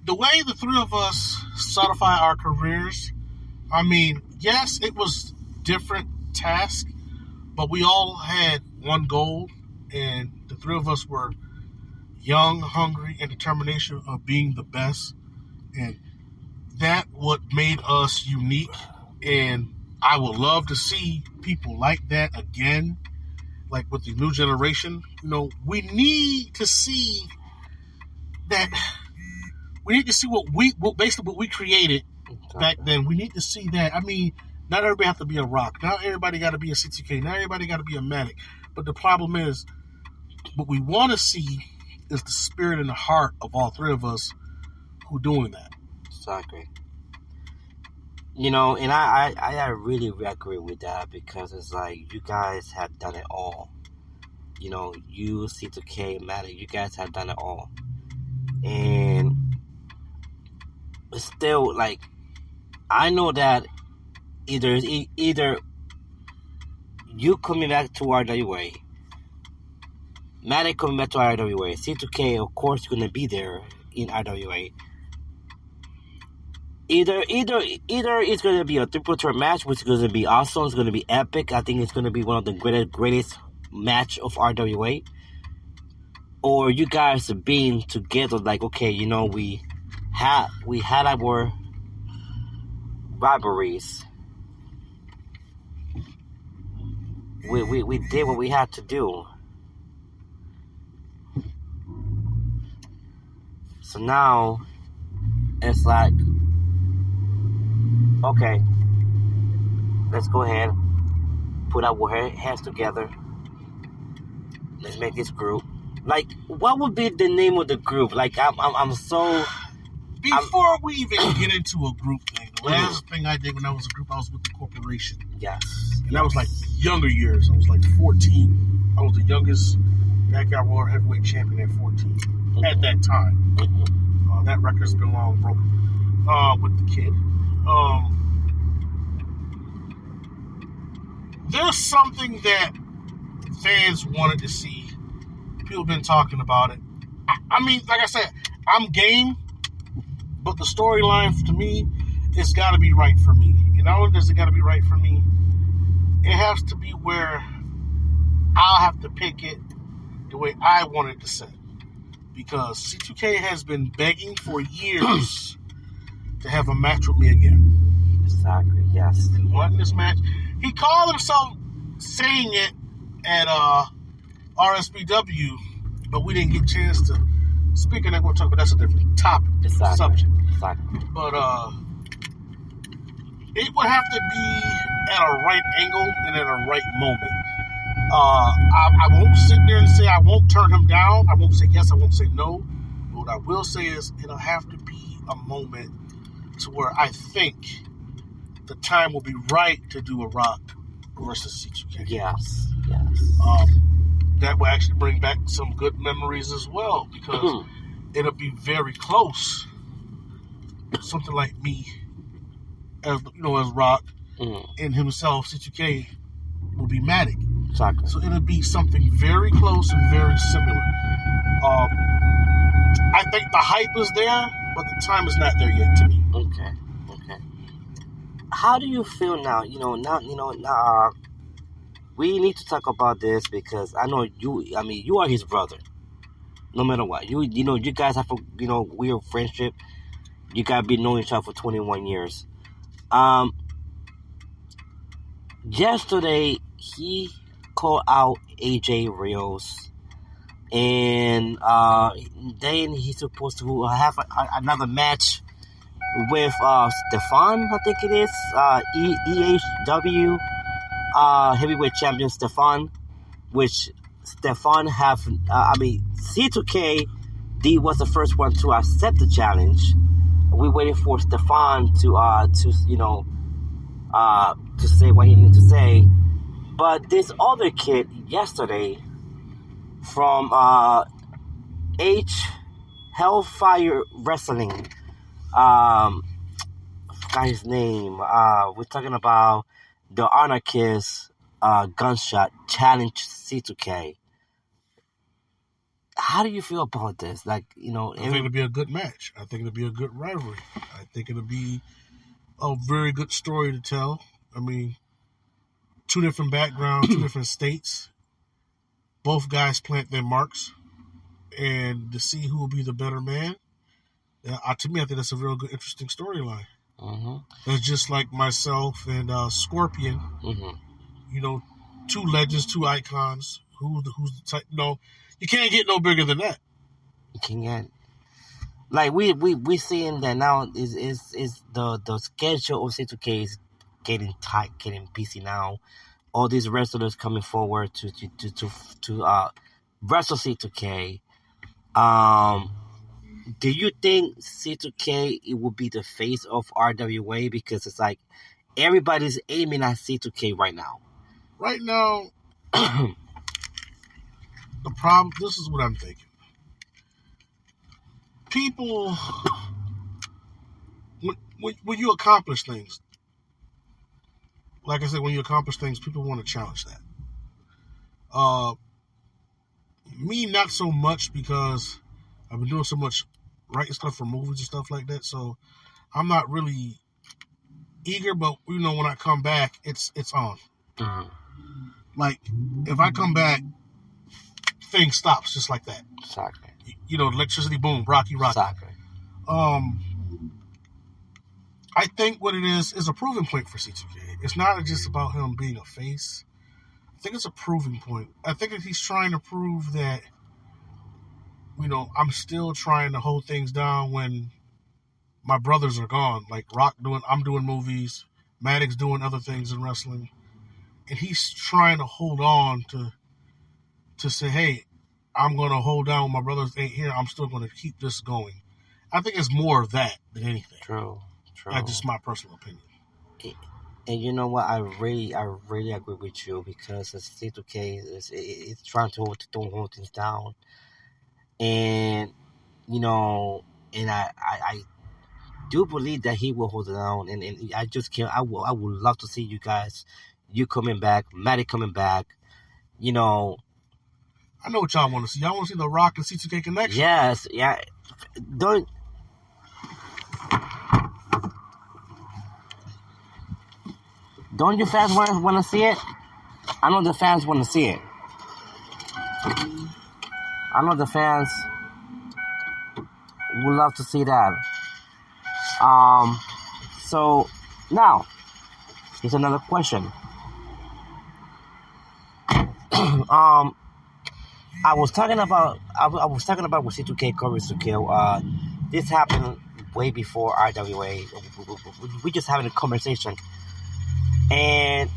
the way the three of us solidify our careers, I mean, yes, it was different tasks, but we all had one goal, and the three of us were young, hungry, and determination of being the best, and that what made us unique. And I would love to see people like that again, like with the new generation. We need to see that. We need to see what we created back then. We need to see that. I mean, not everybody have to be a Rock. Not everybody got to be a C2k. Not everybody got to be a Matic. But the problem is, what we want to see is the spirit and the heart of all three of us who doing that. Exactly. And I really agree with that, because it's like you guys have done it all. You, C2k, Matic, you guys have done it all. And still, like, I know that either you coming back to RWA, Matic coming back to RWA, C2k, of course, going to be there in RWA. Either it's going to be a triple threat match, which is going to be awesome. It's going to be epic. I think it's going to be one of the greatest match of RWA. Or you guys being together, like, okay, we had our rivalries. We did what we had to do. So now it's like, okay, let's go ahead, put our hands together. Let's make this group. Like, what would be the name of the group? Like, I'm so. Before we even get into a group thing, the last thing I did when I was a group, I was with the corporation. Yes. And that was like younger years. I was like 14. I was the youngest backyard world heavyweight champion at 14 at that time. That record's been long broken with the kid. There's something that fans wanted to see. People have been talking about it. I mean, like I said, I'm game, but the storyline to me, it's got to be right for me. And not only does it got to be right for me, it has to be where I'll have to pick it the way I want it to set. Because C2k has been begging for years to have a match with me again. Exactly, yes. He wanted this match. He called himself saying it at RSPW, but we didn't get a chance to speak on that. We'll talk about that's a different topic, different subject. Exactly. But it would have to be at a right angle and at a right moment. I won't sit there and say I won't turn him down. I won't say yes, I won't say no. But what I will say is it'll have to be a moment to where I think the time will be right to do a Rock versus C2k. Yes. That will actually bring back some good memories as well, because it'll be very close. Something like me, as Rock, and himself, C2k, will be Matic. Exactly. So it'll be something very close and very similar. I think the hype is there, but the time is not there yet to me. Okay. How do you feel now? Now, we need to talk about this, because I know you. I mean, you are his brother. No matter what, you guys have a weird friendship. You guys been knowing each other for 21 years. Yesterday he called out AJ Rios, and then he's supposed to have another match with Stefan, I think it is, EHW heavyweight champion Stefan, which Stefan C2k was the first one to accept the challenge. We're waiting for Stefan to say what he needs to say. But this other kid yesterday from Hellfire Wrestling, I forgot his name. We're talking about the Anarchist Gunshot challenge C2k. how do you feel about this? Like, I think it'll be a good match. I think it'll be a good rivalry. I think it'll be a very good story to tell. I mean, two different backgrounds, two different states. Both guys plant their marks. And to see who will be the better man, to me, I think that's a real good, interesting storyline. It's just like myself and Scorpion. Two legends, two icons. Who's the type? No, you can't get no bigger than that. You can't. Like we seeing that now is the schedule of C2K is getting tight, getting busy now. All these wrestlers coming forward to wrestle C2K. Do you think C2K it will be the face of RWA, because it's like everybody's aiming at C2K right now? Right now, the problem. This is what I'm thinking. People, when you accomplish things, like I said, when you accomplish things, people want to challenge that. Me, not so much, because I've been doing so much writing stuff for movies and stuff like that, so I'm not really eager. But when I come back, it's on. Like if I come back, thing stops just like that. Exactly. Electricity, boom, rocky. Exactly. I think what it is a proving point for C2K. It's not just about him being a face. I think it's a proving point. I think that he's trying to prove that, I'm still trying to hold things down when my brothers are gone. Like I'm doing movies, Maddox doing other things in wrestling, and he's trying to hold on to say, hey, I'm going to hold down when my brothers ain't here. I'm still going to keep this going. I think it's more of that than anything. True. That's just my personal opinion. And you know what? I really agree with you, because C2K is trying to hold things down, and and I do believe that he will hold it down, and I just can't. I would love to see you coming back, Matty coming back. I know what y'all want to see. Y'all want to see The Rock and C2K connection. Yes, yeah. Don't you fans want to see it? I know the fans want to see it. I know the fans would love to see that. So now here's another question. I was talking about with C2K Coverage to Kill. This happened way before RWA. We just having a conversation. And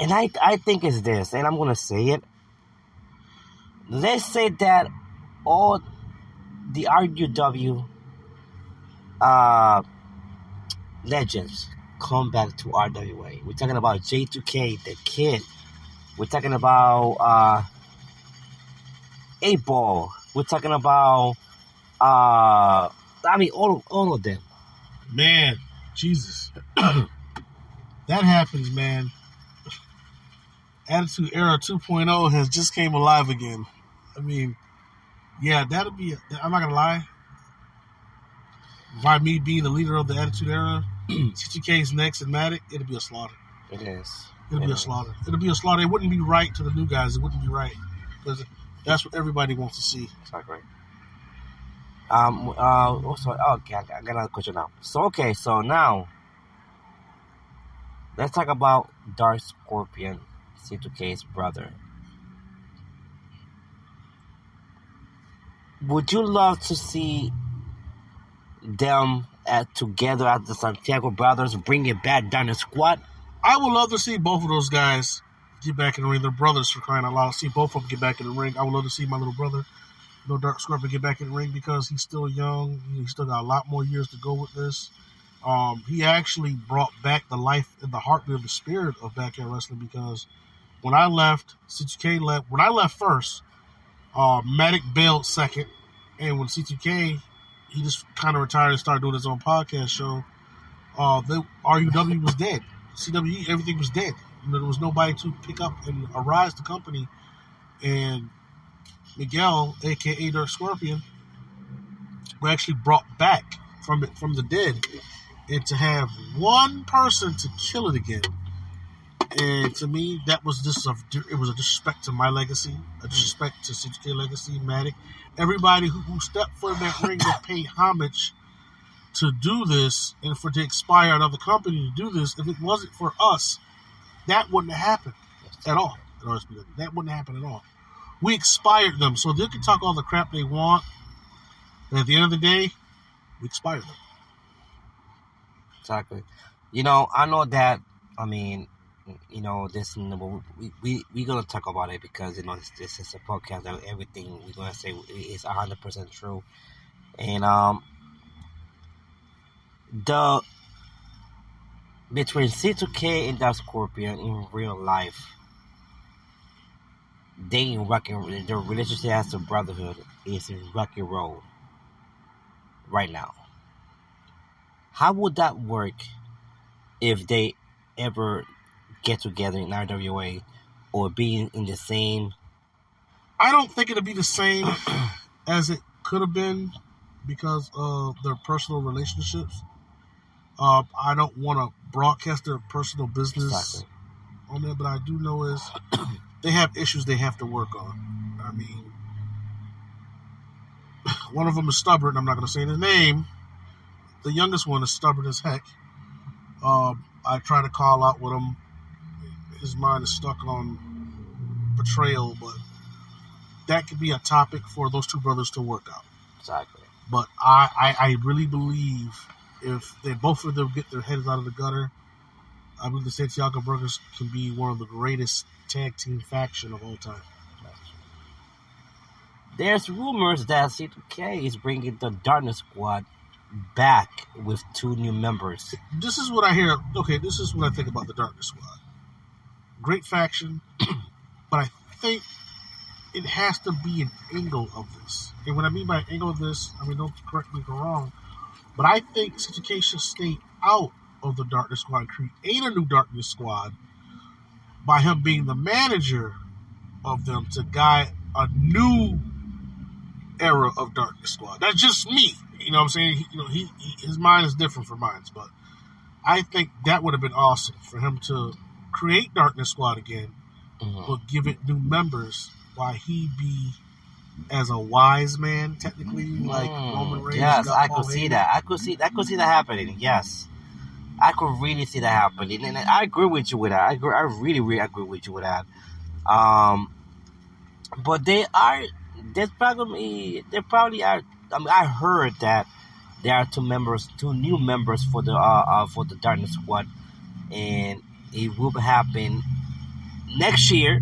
I think it's this, and I'm gonna say it. Let's say that all the RUW legends come back to RWA. We're talking about J2K, the Kid. We're talking about 8-Ball. We're talking about all of them. Man, Jesus. That happens, man. Attitude Era 2.0 has just came alive again. I mean, yeah, that'll be... I'm not going to lie. By me being the leader of the Attitude Era, C2K's next and Matic, it'll be a slaughter. It is. It'll be a slaughter. It'll be a slaughter. It wouldn't be right to the new guys. It wouldn't be right. Because that's what everybody wants to see. Exactly. Also, okay, I got another question now. So now, let's talk about Dark Scorpion, C2K's brother. Would you love to see them together as the Santiago brothers, bring it back down the squad? I would love to see both of those guys get back in the ring. They're brothers, for crying out loud. See both of them get back in the ring. I would love to see my little brother, Dark Scorpion, get back in the ring, because he's still young. He's still got a lot more years to go with this. He actually brought back the life and the heartbeat of the spirit of backyard wrestling, because when I left, C2K left. When I left first, Matic bailed second, and when C2K, he just kind of retired and started doing his own podcast show, the RUW was dead. CWE, everything was dead. There was nobody to pick up and arise the company And Miguel, a.k.a. Dark Scorpion, were actually brought back from the dead, and to have one person to kill it again. And to me, that was it was a disrespect to my legacy, a disrespect to C2k legacy, Matic. Everybody who stepped foot in that ring that paid homage to do this, and to expire another company to do this. If it wasn't for us, that wouldn't have happened at all. That wouldn't happen at all. We expired them, so they can talk all the crap they want, but at the end of the day, we expired them. Exactly. I know that. I mean, this we're gonna talk about it because this is a podcast and everything we're gonna say is 100% true, and the between C2k and Dark Scorpion in real life, their relationship as a brotherhood is in rocky road right now. How would that work if they ever get together in RWA or being in the same? I don't think it'll be the same as it could have been because of their personal relationships. I don't want to broadcast their personal business on there, but I do know is they have issues they have to work on. I mean, one of them is stubborn. I'm not going to say his name. The youngest one is stubborn as heck. I try to call out with him. His mind is stuck on betrayal, but that could be a topic for those two brothers to work out. Exactly. But I really believe if they both of them get their heads out of the gutter, I believe the Santiago Brothers can be one of the greatest tag team faction of all time. There's rumors that C2k is bringing the Darkness Squad back with 2 new members. This is what I hear. Okay, this is what I think about the Darkness Squad. Great faction, but I think it has to be an angle of this. And what I mean by an angle of this, I mean, don't correct me if I'm wrong, but I think C2k should stay out of the Darkness Squad and create a new Darkness Squad by him being the manager of them to guide a new era of Darkness Squad. That's just me. You know what I'm saying? His mind is different from mine, but I think that would have been awesome for him to create Darkness Squad again, but give it new members while he be as a wise man, technically, like Roman Reigns. Yes, I could see that. I could see that happening. Yes, I could really see that happening, and I agree with you with that. I really, really agree with you with that. But they probably are. I mean, I heard that there are 2 new members for the Darkness Squad, and it will happen next year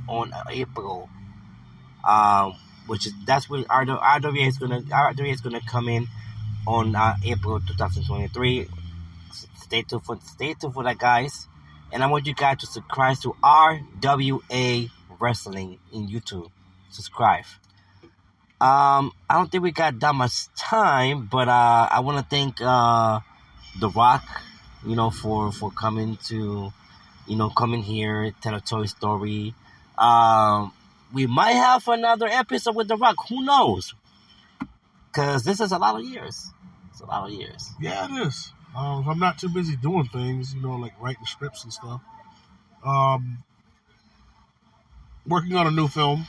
on April. That's when RWA is gonna come in on April 2023. Stay tuned for that, guys. And I want you guys to subscribe to RWA Wrestling in YouTube. Subscribe. I don't think we got that much time, but I want to thank The Rock, for coming to, coming here, tell a Toy Story. We might have another episode with The Rock. Who knows? Because this is a lot of years. It's a lot of years. Yeah, it is. If I'm not too busy doing things, like writing scripts and stuff. Working on a new film.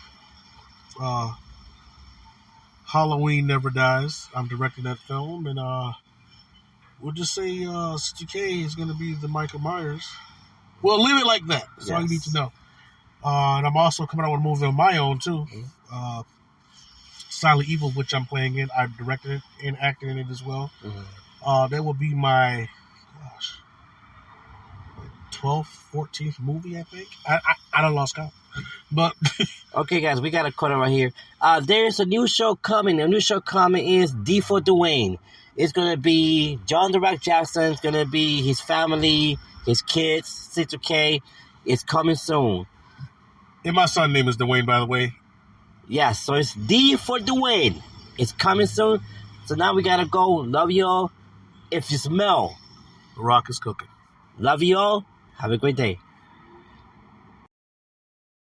Halloween Never Dies. I'm directing that film, and we'll just say C2k is going to be the Michael Myers. We'll leave it like that. That's all you need to know. And I'm also coming out with a movie on my own, too. Silent Evil, which I'm playing in. I directed it and acted in it as well. That will be my 12th, 14th movie, I think. I don't lost count. But okay, guys, we got a cut right here. There's a new show coming. The new show coming is D for Dwayne. It's gonna be John the Rock Jackson. It's gonna be his family, his kids, C2k. It's coming soon. And my son's name is Dwayne, by the way. Yes, so it's D for Dwayne. It's coming soon. So now we gotta go. Love y'all. If you smell, The Rock is cooking. Love y'all. Have a great day.